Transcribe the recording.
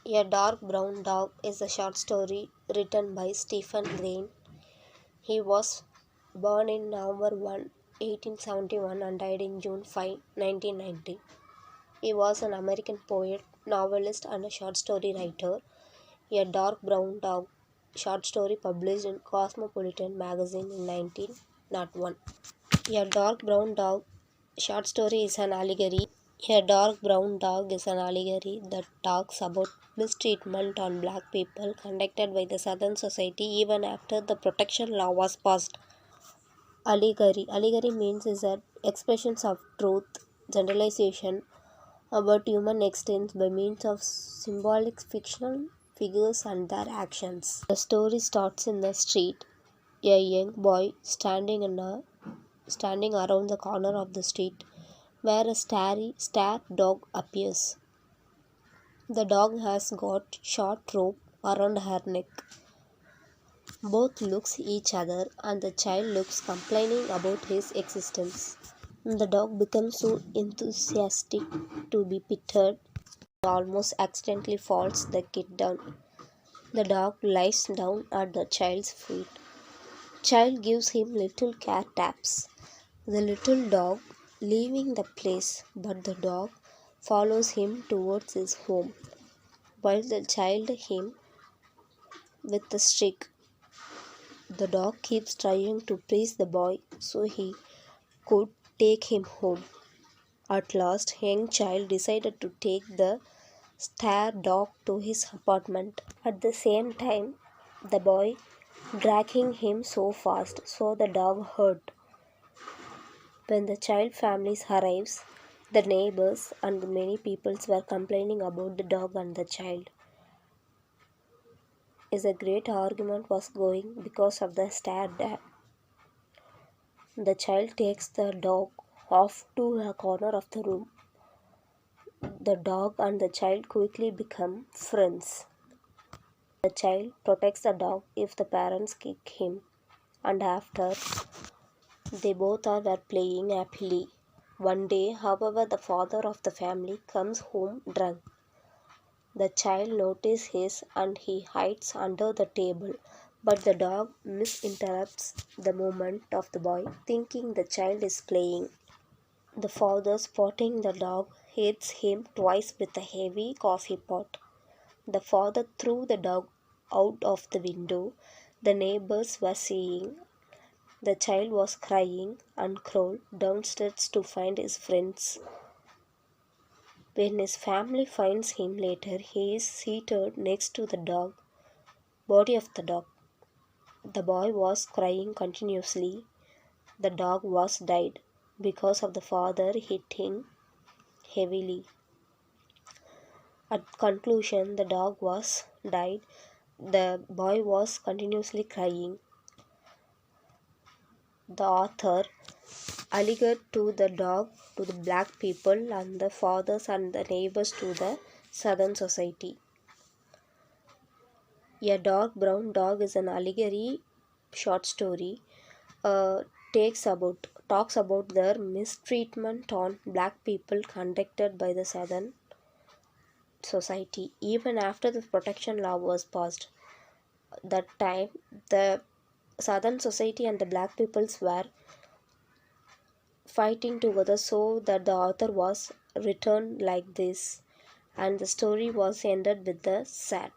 A Dark Brown Dog is a short story written by Stephen Green. He was born in November 1, 1871 and died in June 5, 1990. He was an American poet, novelist, and a short story writer. A Dark Brown Dog short story published in Cosmopolitan magazine in 1901. A Dark Brown Dog short story is an allegory. A Dark Brown Dog is an allegory that talks about mistreatment on black people conducted by the Southern Society even after the protection law was passed. Allegory means is that expressions of truth, generalization about human extents by means of symbolic fictional figures and their actions. The story starts in the street. A young boy standing around the corner of the street where a stare dog appears. The dog has got short rope around her neck. Both looks each other and the child looks complaining about his existence. The dog becomes so enthusiastic to be petted, almost accidentally falls the kid down. The dog lies down at the child's feet. Child gives him little cat taps. The little dog leaving the place, but the dog follows him towards his home, while the child him with a stick. The dog keeps trying to please the boy so he could take him home. At last, young child decided to take the stare dog to his apartment. At the same time, the boy dragging him so fast so the dog hurt. When the child families arrives, the neighbors and the many peoples were complaining about the dog and the child. Is a great argument was going because of the stare dog. The child takes the dog off to a corner of the room. The dog and the child quickly become friends. The child protects the dog if the parents kick him, and after they both were playing happily. One day, however, the father of the family comes home drunk. The child notices his and he hides under the table, but the dog misinterprets the movement of the boy, thinking the child is playing. The father, spotting the dog, hits him twice with a heavy coffee pot. The father threw the dog out of the window. The neighbors were seeing. The child was crying and crawled downstairs to find his friends. When his family finds him later, he is seated next to the body of the dog. The boy was crying continuously. The dog was died because of the father hitting heavily. At conclusion, the dog was died. The boy was continuously crying. The author alleged to the dog to the black people and the fathers and the neighbors to the Southern Society. A Dark Brown Dog is an allegory short story. Uh, talks about the mistreatment on black people conducted by the Southern Society even after the protection law was passed. That time the Southern Society and the black peoples were fighting together, so that the author was written like this, and the story was ended with the sad.